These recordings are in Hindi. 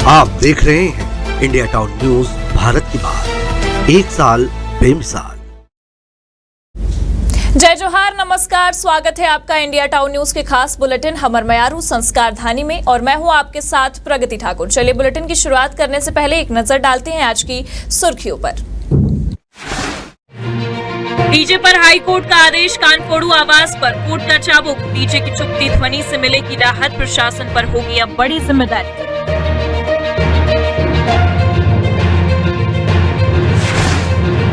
आप देख रहे हैं इंडिया टाउन न्यूज, भारत की बात, एक साल बेमिसाल। जय जोहार, नमस्कार, स्वागत है आपका इंडिया टाउन न्यूज के खास बुलेटिन हमर मयारू संस्कार धानी में और मैं हूं आपके साथ प्रगति ठाकुर। चलिए बुलेटिन की शुरुआत करने से पहले एक नजर डालते हैं आज की सुर्खियों पर। डीजे पर हाई कोर्ट का आदेश, कानफोड़ू आवास पर कोर्ट का चाबुक, डीजे की चुपती ध्वनि से मिलेगी राहत, प्रशासन पर होगी अब बड़ी जिम्मेदारी।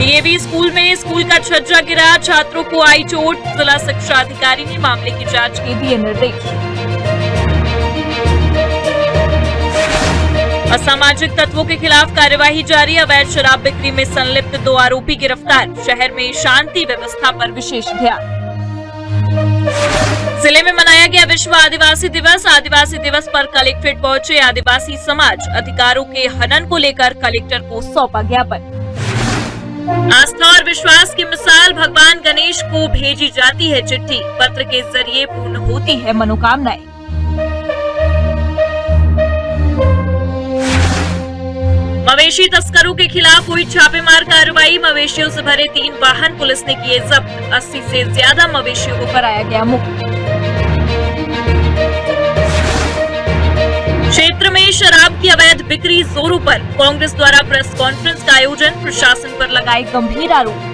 डीएवी स्कूल में स्कूल का छज्जा गिरा, छात्रों को आई चोट, जिला शिक्षा अधिकारी ने मामले की जांच के दिए निर्देश। असामाजिक तत्वों के खिलाफ कार्यवाही जारी, अवैध शराब बिक्री में संलिप्त 2 आरोपी गिरफ्तार, शहर में शांति व्यवस्था पर विशेष ध्यान। जिले में मनाया गया विश्व आदिवासी दिवस, आदिवासी दिवस पर कलेक्ट्रेट पहुंचे आदिवासी समाज, अधिकारों के हनन को लेकर कलेक्टर को सौंपा ज्ञापन। आस्था और विश्वास की मिसाल, भगवान गणेश को भेजी जाती है चिट्ठी, पत्र के जरिए पूर्ण होती है मनोकामनाएं। मवेशी तस्करों के खिलाफ हुई छापेमार कार्रवाई, मवेशियों से भरे 3 वाहन पुलिस ने किए जब्त, 80 से ज्यादा मवेशियों को कराया गया मुक्त। क्षेत्र में शराब की अवैध बिक्री जोरों पर, कांग्रेस द्वारा प्रेस कॉन्फ्रेंस का आयोजन, प्रशासन पर लगाए गंभीर आरोप।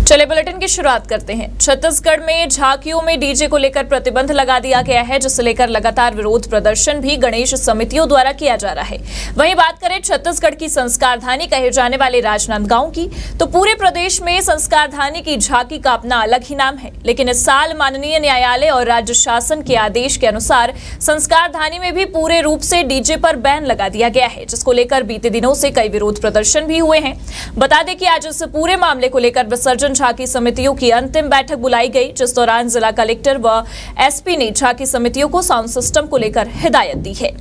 चलिए बुलेटिन की शुरुआत करते हैं। छत्तीसगढ़ में झांकियों में डीजे को लेकर प्रतिबंध लगा दिया गया है, जिसे लेकर लगातार विरोध प्रदर्शन भी गणेश समितियों द्वारा किया जा रहा है। वहीं बात करें छत्तीसगढ़ की संस्कारधानी कहे जाने वाले राजनांदगांव की, तो पूरे प्रदेश में संस्कारधानी की झांकी का अपना अलग ही नाम है, लेकिन इस साल माननीय न्यायालय और राज्य शासन के आदेश के अनुसार संस्कारधानी में भी पूरे रूप से डीजे पर बैन लगा दिया गया है, जिसको लेकर बीते दिनों से कई विरोध प्रदर्शन भी हुए हैं। बता दें कि आज इस पूरे मामले को लेकर विसर्जन झांकी समितियों की अंतिम बैठक बुलाई गई, जिस दौरान जिला कलेक्टर व एसपी ने झांकी समितियों को साउंड सिस्टम को लेकर हिदायत दी है।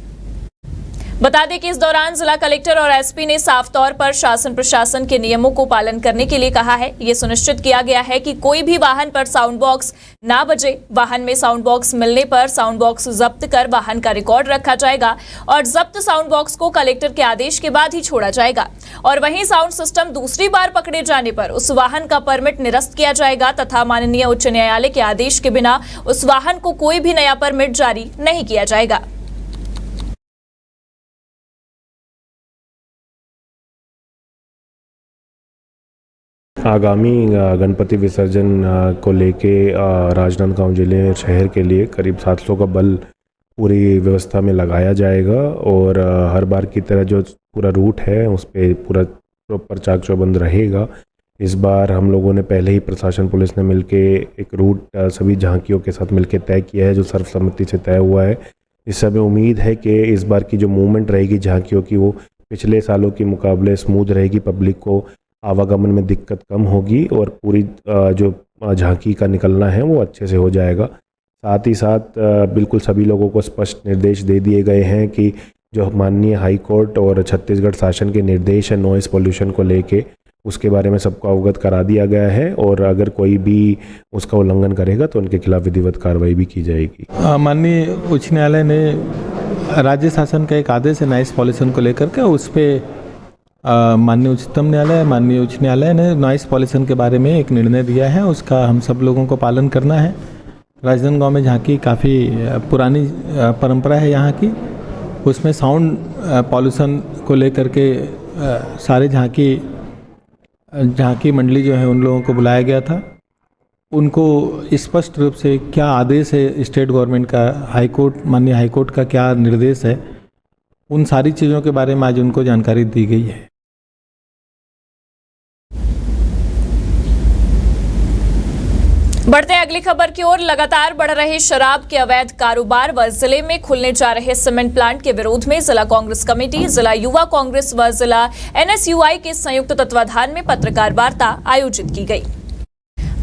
बता दें कि इस दौरान जिला कलेक्टर और एसपी ने साफ तौर पर शासन प्रशासन के नियमों को पालन करने के लिए कहा है। ये सुनिश्चित किया गया है कि कोई भी वाहन पर साउंड बॉक्स ना बजे। वाहन में साउंड बॉक्स मिलने पर साउंड बॉक्स जब्त कर वाहन का रिकॉर्ड रखा जाएगा और जब्त साउंड बॉक्स को कलेक्टर के आदेश के बाद ही छोड़ा जाएगा। और वहीं साउंड सिस्टम दूसरी बार पकड़े जाने पर उस वाहन का परमिट निरस्त किया जाएगा तथा माननीय उच्च न्यायालय के आदेश के बिना उस वाहन को कोई भी नया परमिट जारी नहीं किया जाएगा। आगामी गणपति विसर्जन को लेके राजनांदगांव जिले शहर के लिए करीब 700 का बल पूरी व्यवस्था में लगाया जाएगा और हर बार की तरह जो पूरा रूट है उस पर पूरा प्रॉपर चाक चौबंद रहेगा। इस बार हम लोगों ने पहले ही प्रशासन पुलिस ने मिलके एक रूट सभी झांकियों के साथ मिलके तय किया है, जो सर्वसम्मति से तय हुआ है। इस समय उम्मीद है कि इस बार की जो मूवमेंट रहेगी झांकियों की वो पिछले सालों के मुकाबले स्मूथ रहेगी, पब्लिक को आवागमन में दिक्कत कम होगी और पूरी जो झांकी का निकलना है वो अच्छे से हो जाएगा। साथ ही साथ बिल्कुल सभी लोगों को स्पष्ट निर्देश दे दिए गए हैं कि जो माननीय हाई कोर्ट और छत्तीसगढ़ शासन के निर्देश है नॉइस पोल्यूशन को लेके, उसके बारे में सबको अवगत करा दिया गया है और अगर कोई भी उसका उल्लंघन करेगा तो उनके खिलाफ विधिवत कार्रवाई भी की जाएगी। माननीय उच्च न्यायालय ने राज्य शासन का एक आदेश है नॉइस पोल्यूशन को लेकर के, उस पर माननीय उच्चतम न्यायालय माननीय उच्च न्यायालय ने नॉइस पॉल्यूशन के बारे में एक निर्णय दिया है, उसका हम सब लोगों को पालन करना है। राजनांदगांव में झांकी काफ़ी पुरानी परंपरा है यहाँ की, उसमें साउंड पॉल्यूशन को लेकर के सारे झांकी मंडली जो है उन लोगों को बुलाया गया था। उनको स्पष्ट रूप से क्या आदेश है स्टेट गवर्नमेंट का, हाई कोर्ट माननीय हाई कोर्ट का क्या निर्देश है, उन सारी चीज़ों के बारे में आज उनको जानकारी दी गई है। बढ़ते हैं अगली खबर की ओर। लगातार बढ़ रहे शराब के अवैध कारोबार व जिले में खुलने जा रहे सीमेंट प्लांट के विरोध में जिला कांग्रेस कमेटी, जिला युवा कांग्रेस व जिला एनएसयूआई के संयुक्त तत्वाधान में पत्रकार वार्ता आयोजित की गई।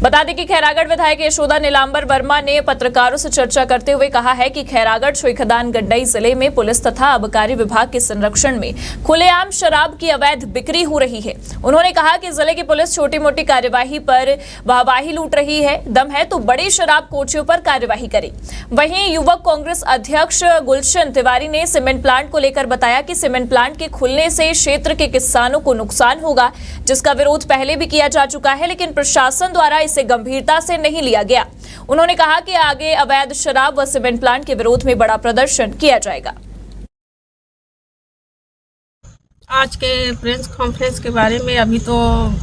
बता दें कि खैरागढ़ विधायक यशोदा नीलांबर वर्मा ने पत्रकारों से चर्चा करते हुए कहा है कि खैरागढ़ श्रीखदान गंडई जिले में पुलिस तथा आबकारी विभाग के संरक्षण में खुलेआम शराब की अवैध बिक्री हो रही है। उन्होंने कहा कि जिले की पुलिस छोटी मोटी कार्यवाही पर वाहवाही लूट रही है, दम है तो बड़ी शराब कोचियों पर कार्यवाही करे। वहीं युवक कांग्रेस अध्यक्ष गुलशन तिवारी ने सीमेंट प्लांट को लेकर बताया कि सीमेंट प्लांट के खुलने से क्षेत्र के किसानों को नुकसान होगा, जिसका विरोध पहले भी किया जा चुका है, लेकिन प्रशासन द्वारा इसे गंभीरता से नहीं लिया गया। उन्होंने कहा कि आगे अवैध शराब व सीमेंट प्लांट के विरोध में बड़ा प्रदर्शन किया जाएगा। आज के प्रेस कॉन्फ्रेंस के बारे में अभी तो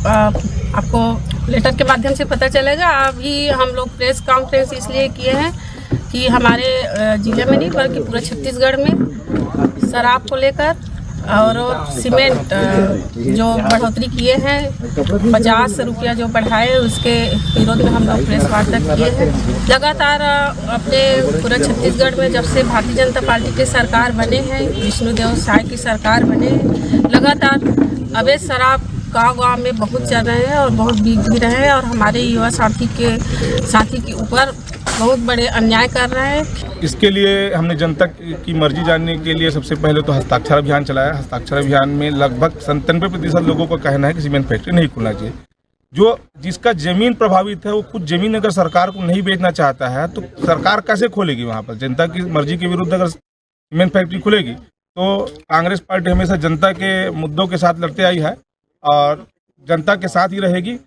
आपको लेटर के माध्यम से पता चलेगा। अभी हम लोग प्रेस कॉन्फ्रेंस इसलिए किए हैं कि हमारे जिले में नहीं बल्कि पूरे छत्तीसगढ़ में शराब को लेकर और सीमेंट जो बढ़ोतरी किए हैं 50 रुपया जो बढ़ाए उसके विरोध में हम लोग प्रेस वार्ता किए हैं। लगातार अपने पूरे छत्तीसगढ़ में जब से भारतीय जनता पार्टी की सरकार बने हैं, विष्णुदेव साय की सरकार बने हैं, लगातार अवैध शराब गाँव में बहुत चल रहे हैं और बहुत बिक भी रहे हैं और हमारे युवा साथी के ऊपर बहुत बड़े अन्याय कर रहे हैं। इसके लिए हमने जनता की मर्जी जानने के लिए सबसे पहले तो हस्ताक्षर अभियान चलाया। हस्ताक्षर अभियान में लगभग 97% लोगों का कहना है कि सीमेंट फैक्ट्री नहीं खुलना चाहिए। जो जिसका जमीन प्रभावित है वो खुद जमीन अगर सरकार को नहीं बेचना चाहता है तो सरकार कैसे खोलेगी वहाँ पर? जनता की मर्जी के विरुद्ध अगर सीमेंट फैक्ट्री खुलेगी तो कांग्रेस पार्टी हमेशा जनता के मुद्दों के साथ लड़ते आई है और जनता के साथ ही रहेगी।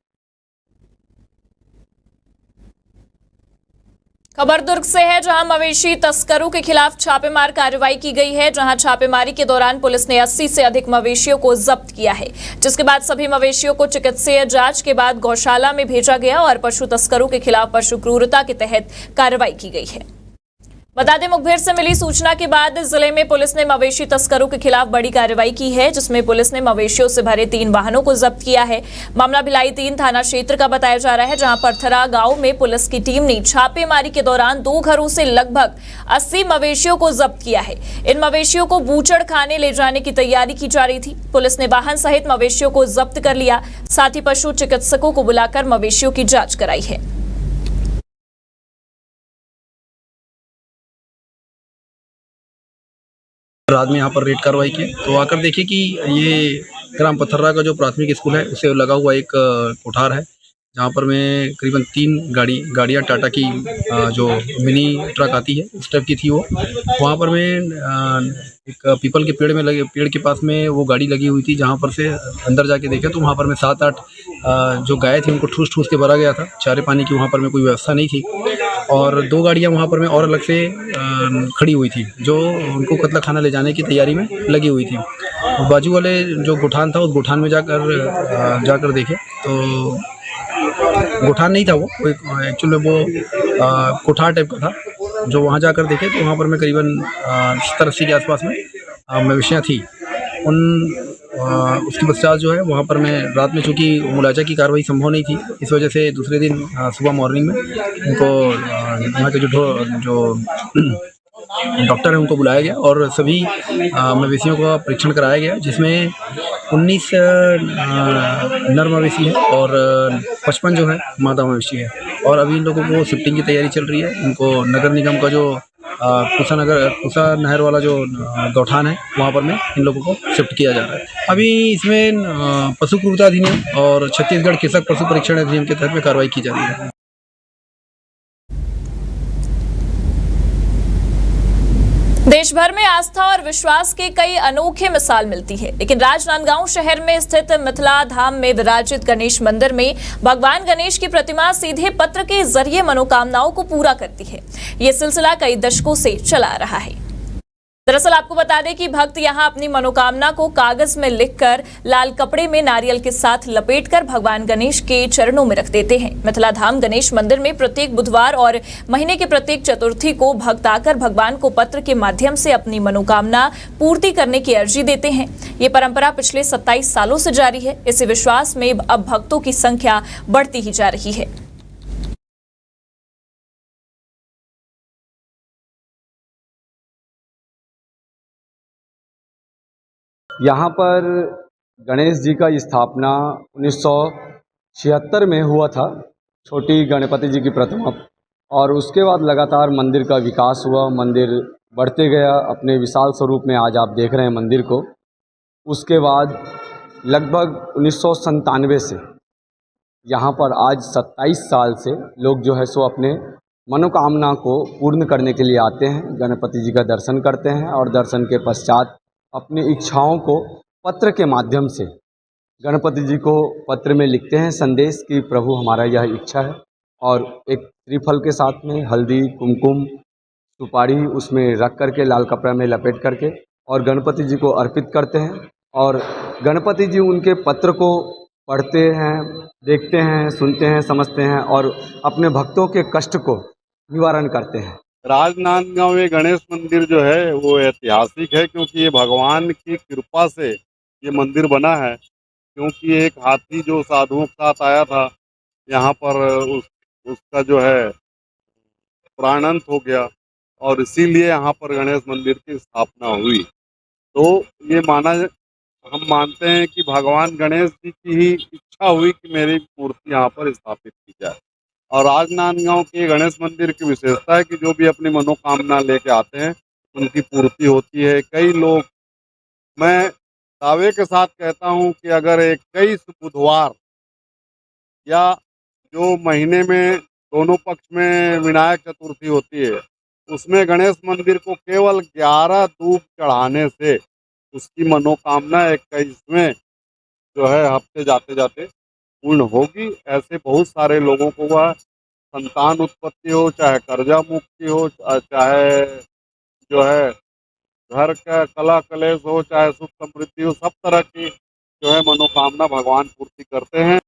खबर दुर्ग से है, जहां मवेशी तस्करों के खिलाफ छापेमार कार्रवाई की गई है। जहां छापेमारी के दौरान पुलिस ने 80 से अधिक मवेशियों को जब्त किया है, जिसके बाद सभी मवेशियों को चिकित्सीय जांच के बाद गौशाला में भेजा गया और पशु तस्करों के खिलाफ पशु क्रूरता के तहत कार्रवाई की गई है। बता दें, मुखबिर से मिली सूचना के बाद जिले में पुलिस ने मवेशी तस्करों के खिलाफ बड़ी कार्रवाई की है, जिसमें पुलिस ने मवेशियों से भरे 3 वाहनों को जब्त किया है। मामला भिलाई 3 थाना क्षेत्र का बताया जा रहा है, जहां परथरा गांव में पुलिस की टीम ने छापेमारी के दौरान 2 घरों से लगभग 80 मवेशियों को जब्त किया है। इन मवेशियों को बूचड़ खाने ले जाने की तैयारी की जा रही थी। पुलिस ने वाहन सहित मवेशियों को जब्त कर लिया, साथ ही पशु चिकित्सकों को बुलाकर मवेशियों की जाँच कराई है। रात में यहाँ पर रेड कार्रवाई की तो आकर देखिए कि ये ग्राम पथर्रा का जो प्राथमिक स्कूल है उसे लगा हुआ एक कोठार है, जहाँ पर में करीबन 3 गाड़ियाँ टाटा की जो मिनी ट्रक आती है उस टाइप की थी। वो वहाँ पर में एक पीपल के पेड़ के पास में वो गाड़ी लगी हुई थी, जहाँ पर से अंदर जाके देखे तो वहाँ पर में 7-8 जो गाय थी उनको ठूस के भरा गया था। चारे पानी की वहाँ पर में कोई व्यवस्था नहीं थी और 2 गाड़ियाँ वहाँ पर में और अलग से खड़ी हुई थी जो उनको कत्ल खाना ले जाने की तैयारी में लगी हुई थी। बाजू वाले जो गोठान था उस गोठान में जाकर देखे तो गोठान नहीं था, वो एक्चुअली वो कोठार टाइप का था। जो वहाँ जाकर देखे तो वहाँ पर मैं करीबन 70-80 के आसपास में मवेशियाँ थी। उसके पश्चात जो है वहाँ पर मैं रात में चूँकि मुलाजा की कार्रवाई संभव नहीं थी, इस वजह से दूसरे दिन सुबह मॉर्निंग में उनको यहाँ के जो डॉक्टर है उनको बुलाया गया और सभी मवेशियों का परीक्षण कराया गया, जिसमें 19 नर मवेशी है और 55 जो है मादा मवेशी है। और अभी इन लोगों को शिफ्टिंग की तैयारी चल रही है। इनको नगर निगम का जो पूसा नहर वाला जो गौठान है वहाँ पर में इन लोगों को शिफ्ट किया जा रहा है। अभी इसमें पशु क्रूरता अधिनियम और छत्तीसगढ़ कृषक पशु परीक्षण अधिनियम के तहत में कार्रवाई की जा रही है। देश भर में आस्था और विश्वास की कई अनोखी मिसाल मिलती है, लेकिन राजनांदगांव शहर में स्थित मिथिला धाम में विराजित गणेश मंदिर में भगवान गणेश की प्रतिमा सीधे पत्र के जरिए मनोकामनाओं को पूरा करती है। ये सिलसिला कई दशकों से चला आ रहा है। दरअसल आपको बता दें कि भक्त यहां अपनी मनोकामना को कागज में लिखकर लाल कपड़े में नारियल के साथ लपेटकर भगवान गणेश के चरणों में रख देते हैं। मिथिला धाम गणेश मंदिर में प्रत्येक बुधवार और महीने के प्रत्येक चतुर्थी को भक्त आकर भगवान को पत्र के माध्यम से अपनी मनोकामना पूर्ति करने की अर्जी देते हैं। ये परंपरा पिछले 27 सालों से जारी है। इसी विश्वास में अब भक्तों की संख्या बढ़ती ही जा रही है। यहाँ पर गणेश जी का स्थापना 1976 में हुआ था छोटी गणपति जी की प्रतिमा, और उसके बाद लगातार मंदिर का विकास हुआ, मंदिर बढ़ते गया अपने विशाल स्वरूप में। आज आप देख रहे हैं मंदिर को। उसके बाद लगभग 1997 से यहाँ पर आज 27 साल से लोग जो है सो अपने मनोकामना को पूर्ण करने के लिए आते हैं, गणपति जी का दर्शन करते हैं और दर्शन के पश्चात अपनी इच्छाओं को पत्र के माध्यम से गणपति जी को पत्र में लिखते हैं संदेश कि प्रभु हमारा यह इच्छा है, और एक श्रीफल के साथ में हल्दी, कुमकुम, सुपारी उसमें रख करके लाल कपड़ा में लपेट करके और गणपति जी को अर्पित करते हैं। और गणपति जी उनके पत्र को पढ़ते हैं, देखते हैं, सुनते हैं, समझते हैं और अपने भक्तों के कष्ट को निवारण करते हैं। राजनांदगांव में गणेश मंदिर जो है वो ऐतिहासिक है, क्योंकि ये भगवान की कृपा से ये मंदिर बना है। क्योंकि एक हाथी जो साधुओं के साथ आया था यहाँ पर, उसका जो है प्राणांत हो गया, और इसीलिए यहाँ पर गणेश मंदिर की स्थापना हुई। तो ये हम मानते हैं कि भगवान गणेश जी की ही इच्छा हुई कि मेरी मूर्ति यहाँ पर स्थापित की जाए। और राजनांदगांव के गणेश मंदिर की विशेषता है कि जो भी अपनी मनोकामना लेके आते हैं उनकी पूर्ति होती है। कई लोग, मैं दावे के साथ कहता हूँ कि अगर 21 बुधवार या जो महीने में दोनों पक्ष में विनायक चतुर्थी होती है, उसमें गणेश मंदिर को केवल 11 धूप चढ़ाने से उसकी मनोकामना 21वें जो है हफ्ते जाते जाते पूर्ण होगी। ऐसे बहुत सारे लोगों को वह संतान उत्पत्ति हो, चाहे कर्जा मुक्ति हो, चाहे जो है घर का कला कलेश हो, चाहे सुख समृद्धि हो, सब तरह की जो है मनोकामना भगवान पूर्ति करते हैं।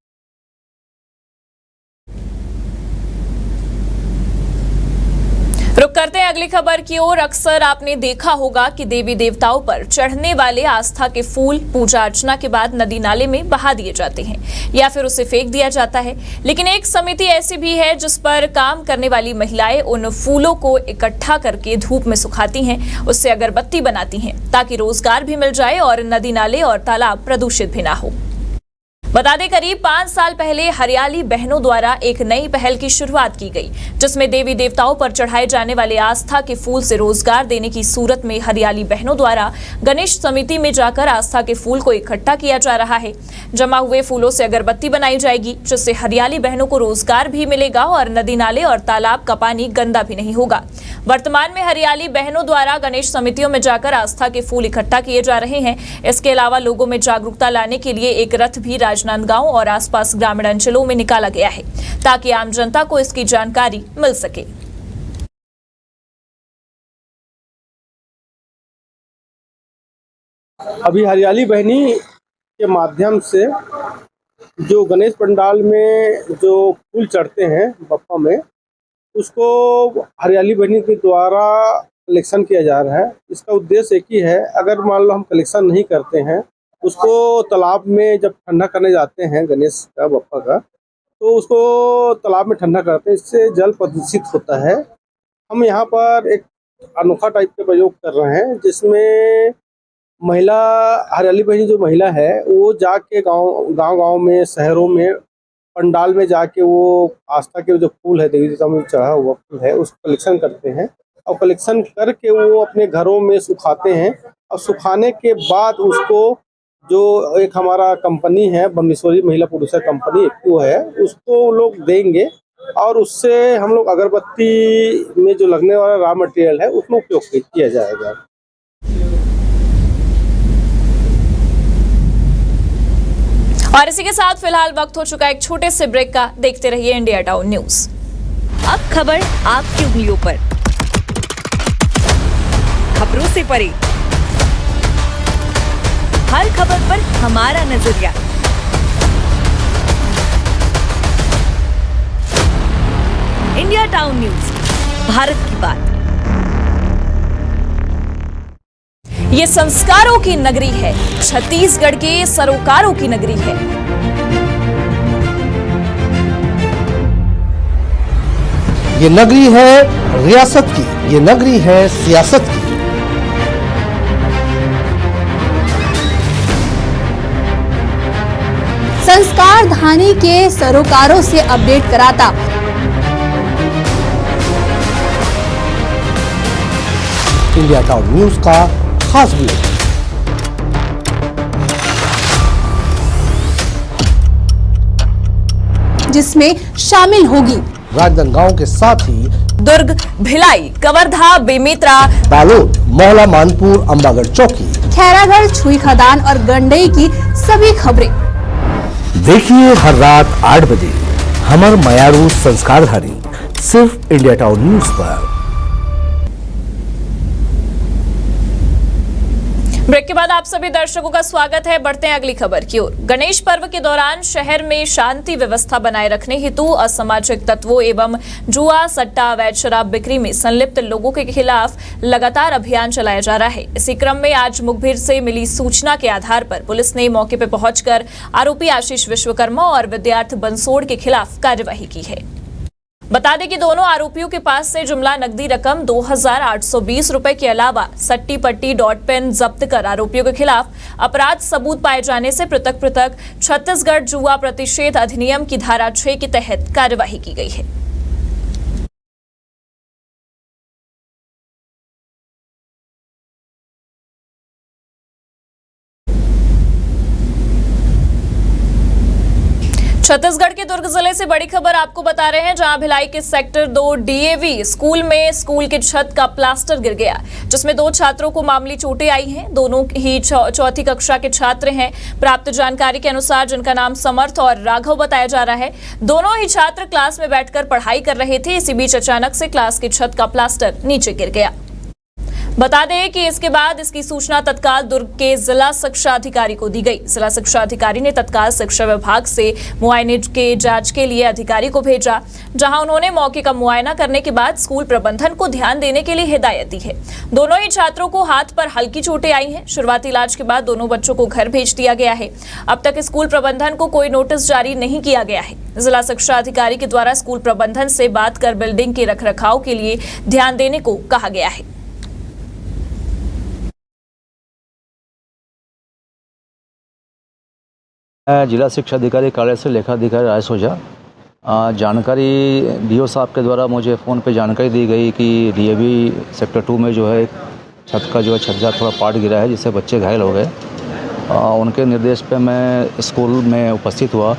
रुक करते हैं अगली खबर की ओर। अक्सर आपने देखा होगा कि देवी देवताओं पर चढ़ने वाले आस्था के फूल पूजा अर्चना के बाद नदी नाले में बहा दिए जाते हैं या फिर उसे फेंक दिया जाता है। लेकिन एक समिति ऐसी भी है जिस पर काम करने वाली महिलाएं उन फूलों को इकट्ठा करके धूप में सुखाती हैं, उससे अगरबत्ती बनाती हैं ताकि रोजगार भी मिल जाए और नदी नाले और तालाब प्रदूषित भी ना हो। बता दें, करीब 5 साल पहले हरियाली बहनों द्वारा एक नई पहल की शुरुआत की गई, जिसमें देवी देवताओं पर चढ़ाए जाने वाले आस्था के फूल से रोजगार देने की सूरत में हरियाली बहनों द्वारा गणेश समिति में जाकर आस्था के फूल को इकट्ठा किया जा रहा है। जमा हुए फूलों से अगरबत्ती बनाई जाएगी, जिससे हरियाली बहनों को रोजगार भी मिलेगा और नदी नाले और तालाब का पानी गंदा भी नहीं होगा। वर्तमान में हरियाली बहनों द्वारा गणेश समितियों में जाकर आस्था के फूल इकट्ठा किए जा रहे हैं। इसके अलावा लोगों में जागरूकता लाने के लिए एक रथ भी राजनांदगांव और आसपास ग्रामीण अंचलों में निकाला गया है, ताकि आम जनता को इसकी जानकारी मिल सके। अभी हरियाली बहनी के माध्यम से जो गणेश पंडाल में जो फूल चढ़ते हैं बप्पा में, उसको हरियाली बहनी के द्वारा कलेक्शन किया जा रहा है। इसका उद्देश्य एक ही है, अगर मान लो हम कलेक्शन नहीं करते हैं, उसको तालाब में जब ठंडा करने जाते हैं गणेश का बप्पा का, तो उसको तालाब में ठंडा करते हैं, इससे जल प्रदूषित होता है। हम यहाँ पर एक अनोखा टाइप का प्रयोग कर रहे हैं, जिसमें महिला हरियाली बहनी जो महिला है वो जाके गांव में, शहरों में, पंडाल में जाके वो आस्था के जो फूल है देवी देवता में चढ़ा हुआ फूल है उसको कलेक्शन करते हैं, और कलेक्शन करके वो अपने घरों में सुखाते हैं। और सुखाने के बाद उसको जो एक हमारा कंपनी है बम्बेश्वरी महिला प्रोड्यूसर कंपनी वो है, उसको लोग देंगे और उससे हम लोग अगरबत्ती में जो लगने वाला रॉ मटेरियल है उसमें उपयोग किया जाएगा। और इसी के साथ फिलहाल वक्त हो चुका है एक छोटे से ब्रेक का। देखते रहिए इंडिया टाउन न्यूज। अब खबर आपकी उंगलियों पर, खबरों से परे, हर खबर पर हमारा नजरिया। इंडिया टाउन न्यूज, भारत की बात। ये संस्कारों की नगरी है, छत्तीसगढ़ के सरोकारों की नगरी है। ये नगरी है रियासत की, ये नगरी है सियासत की। संस्कार धानी के सरोकारों से अपडेट कराता। इंडिया टाउन न्यूज का खास बुलेटिन। जिसमें शामिल होगी राजनांदगांव के साथ ही दुर्ग, भिलाई, कवर्धा, बेमेतरा, बालोद, मोहला मानपुर, अंबागढ़ चौकी, खैरागढ़, छुई खदान और गंडई की सभी खबरें देखिए हर रात 8 बजे हमर मयारू संस्कारधारी सिर्फ इंडिया टाउन न्यूज पर। ब्रेक के बाद आप सभी दर्शकों का स्वागत है। बढ़ते हैं अगली खबर की ओर। गणेश पर्व के दौरान शहर में शांति व्यवस्था बनाए रखने हेतु असामाजिक तत्वों एवं जुआ, सट्टा, अवैध शराब बिक्री में संलिप्त लोगों के खिलाफ लगातार अभियान चलाया जा रहा है। इसी क्रम में आज मुखबिर से मिली सूचना के आधार पर पुलिस ने मौके पर पहुंचकर आरोपी आशीष विश्वकर्मा और विद्यार्थ बंसोड़ के खिलाफ कार्यवाही की है। बता दें कि दोनों आरोपियों के पास से जुमला नकदी रकम 2,820 रुपए के अलावा सट्टी पट्टी .पेन जब्त कर आरोपियों के खिलाफ अपराध सबूत पाए जाने से पृथक छत्तीसगढ़ जुआ प्रतिषेध अधिनियम की धारा 6 के तहत कार्यवाही की गई है। छत्तीसगढ़ के दुर्ग जिले से बड़ी खबर आपको बता रहे हैं, जहां भिलाई के सेक्टर 2 डीएवी स्कूल में स्कूल की छत का प्लास्टर गिर गया, जिसमें 2 छात्रों को मामूली चोटें आई हैं। दोनों ही चौथी कक्षा के छात्र हैं। प्राप्त जानकारी के अनुसार जिनका नाम समर्थ और राघव बताया जा रहा है, दोनों ही छात्र क्लास में बैठकर पढ़ाई कर रहे थे। इसी बीच अचानक से क्लास की छत का प्लास्टर नीचे गिर गया। बता दें कि इसके बाद इसकी सूचना तत्काल दुर्ग के जिला शिक्षा अधिकारी को दी गई। जिला शिक्षा अधिकारी ने तत्काल शिक्षा विभाग से मुआयने के जांच के लिए अधिकारी को भेजा, जहां उन्होंने मौके का मुआयना करने के बाद स्कूल प्रबंधन को ध्यान देने के लिए हिदायत दी है। दोनों ही छात्रों को हाथ पर हल्की चोटें आई हैं। शुरुआती इलाज के बाद दोनों बच्चों को घर भेज दिया गया है। अब तक स्कूल प्रबंधन को कोई नोटिस जारी नहीं किया गया है। जिला शिक्षा अधिकारी के द्वारा स्कूल प्रबंधन से बात कर बिल्डिंग के रखरखाव के लिए ध्यान देने को कहा गया है। जिला शिक्षा अधिकारी कार्यालय से लेखाधिकारी राजेश ओझा। जानकारी डीओ साहब के द्वारा मुझे फ़ोन पे जानकारी दी गई कि डीएवी सेक्टर 2 में जो है छत का जो है छज्जा थोड़ा पाट गिरा है, जिससे बच्चे घायल हो गए। उनके निर्देश पे मैं स्कूल में उपस्थित हुआ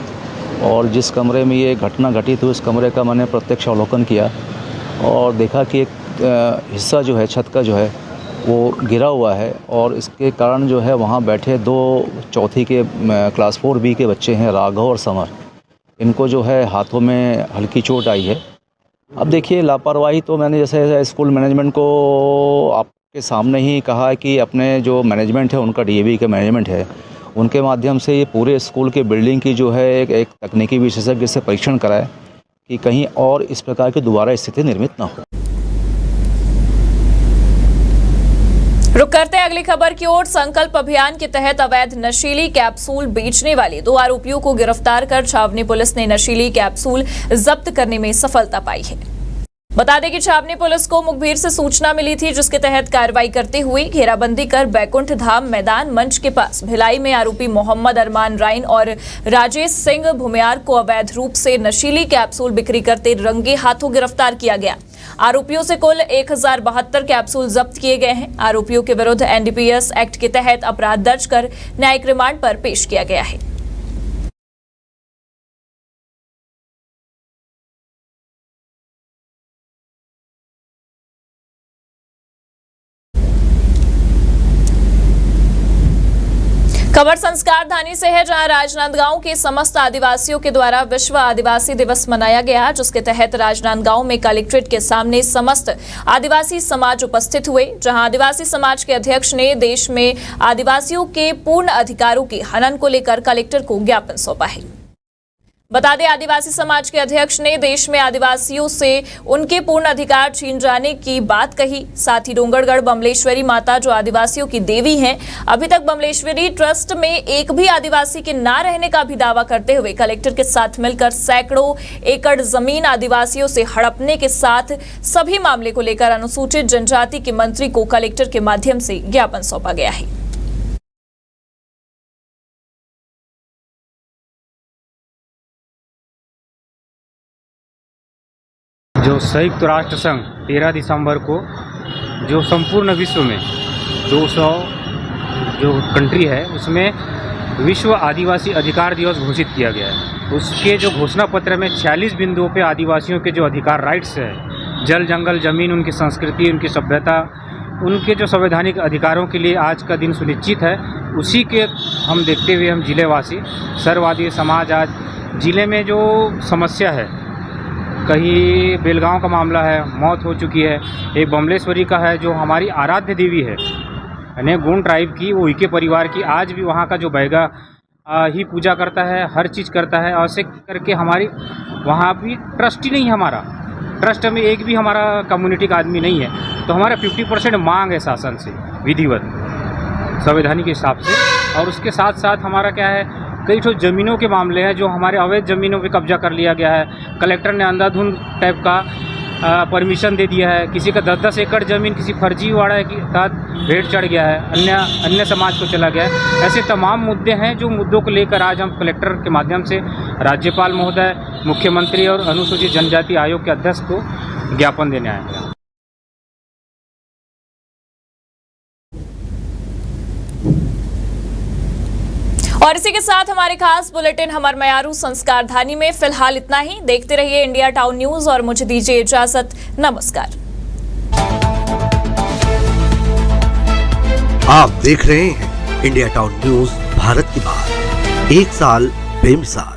और जिस कमरे में ये घटना घटित हुई उस कमरे का मैंने प्रत्यक्ष अवलोकन किया और देखा कि एक हिस्सा जो है छत का जो है वो गिरा हुआ है और इसके कारण जो है वहाँ बैठे 2 चौथी के क्लास 4B के बच्चे हैं, राघव और समर। इनको जो है हाथों में हल्की चोट आई है। अब देखिए लापरवाही तो मैंने जैसे स्कूल मैनेजमेंट को आपके सामने ही कहा कि अपने जो मैनेजमेंट है उनका डीएवी का मैनेजमेंट है, उनके माध्यम से ये पूरे स्कूल के बिल्डिंग की जो है एक तकनीकी विशेषज्ञ से परीक्षण कराए कि कहीं और इस प्रकार की दोबारा स्थिति निर्मित ना हो। रुक करते हैं अगली खबर की ओर। संकल्प अभियान के तहत अवैध नशीली कैप्सूल बेचने वाले 2 आरोपियों को गिरफ्तार कर छावनी पुलिस ने नशीली कैप्सूल जब्त करने में सफलता पाई है। बता दें कि छावनी पुलिस को मुखबिर से सूचना मिली थी, जिसके तहत कार्रवाई करते हुए घेराबंदी कर बैकुंठ धाम मैदान मंच के पास भिलाई में आरोपी मोहम्मद अरमान राइन और राजेश सिंह भुमियार को अवैध रूप से नशीली कैप्सूल बिक्री करते रंगे हाथों गिरफ्तार किया गया। आरोपियों से कुल 1072 कैप्सूल जब्त किए गए हैं। आरोपियों के विरुद्ध एनडीपीएस एक्ट के तहत अपराध दर्ज कर न्यायिक रिमांड पर पेश किया गया है। खबर संस्कार धानी से है, जहां राजनांदगांव के समस्त आदिवासियों के द्वारा विश्व आदिवासी दिवस मनाया गया, जिसके तहत राजनांदगांव में कलेक्ट्रेट के सामने समस्त आदिवासी समाज उपस्थित हुए, जहां आदिवासी समाज के अध्यक्ष ने देश में आदिवासियों के पूर्ण अधिकारों के हनन को लेकर कलेक्टर को ज्ञापन सौंपा है। बता दें, आदिवासी समाज के अध्यक्ष ने देश में आदिवासियों से उनके पूर्ण अधिकार छीन जाने की बात कही। साथ ही डोंगरगढ़ बमलेश्वरी माता, जो आदिवासियों की देवी हैं, अभी तक बमलेश्वरी ट्रस्ट में एक भी आदिवासी के ना रहने का भी दावा करते हुए कलेक्टर के साथ मिलकर सैकड़ों एकड़ जमीन आदिवासियों से हड़पने के साथ सभी मामले को लेकर अनुसूचित जनजाति के मंत्री को कलेक्टर के माध्यम से ज्ञापन सौंपा गया है। जो संयुक्त राष्ट्र संघ 13 दिसंबर को जो संपूर्ण विश्व में 200 जो कंट्री है उसमें विश्व आदिवासी अधिकार दिवस घोषित किया गया है। उसके जो घोषणा पत्र में 46 बिंदुओं पे आदिवासियों के जो अधिकार राइट्स है, जल जंगल जमीन, उनकी संस्कृति, उनकी सभ्यता, उनके जो संवैधानिक अधिकारों के लिए आज का दिन सुनिश्चित है। उसी के हम देखते हुए हम जिलेवासी सर्ववादी समाज आज ज़िले में जो समस्या है, कहीं बेलगांव का मामला है, मौत हो चुकी है, एक बमलेश्वरी का है जो हमारी आराध्य देवी है यानी गोंड ट्राइब की, वो उइके परिवार की, आज भी वहाँ का जो बैगा ही पूजा करता है, हर चीज़ करता है। ऐसे करके हमारी वहाँ भी ट्रस्ट ही नहीं है, हमारा ट्रस्ट में एक भी हमारा कम्युनिटी का आदमी नहीं है। तो हमारा 50% मांग है शासन से विधिवत संवैधानिक हिसाब से। और उसके साथ साथ हमारा क्या है, कई ठो ज़मीनों के मामले हैं जो हमारे अवैध ज़मीनों पे कब्जा कर लिया गया है। कलेक्टर ने अंधाधुंध टाइप का परमिशन दे दिया है। किसी का 10-10 एकड़ ज़मीन किसी फर्जीवाड़ा के तहत भेंट चढ़ गया है, अन्य समाज को चला गया है। ऐसे तमाम मुद्दे हैं जो मुद्दों को लेकर आज हम कलेक्टर के माध्यम से राज्यपाल महोदय, मुख्यमंत्री और अनुसूचित जनजाति आयोग के अध्यक्ष को ज्ञापन देने आए हैं। और इसी के साथ हमारे खास बुलेटिन हमर मयारू संस्कार धानी में फिलहाल इतना ही। देखते रहिए इंडिया टाउन न्यूज और मुझे दीजिए इजाजत। नमस्कार। आप देख रहे हैं इंडिया टाउन न्यूज, भारत की बात, एक साल बेमिसाल।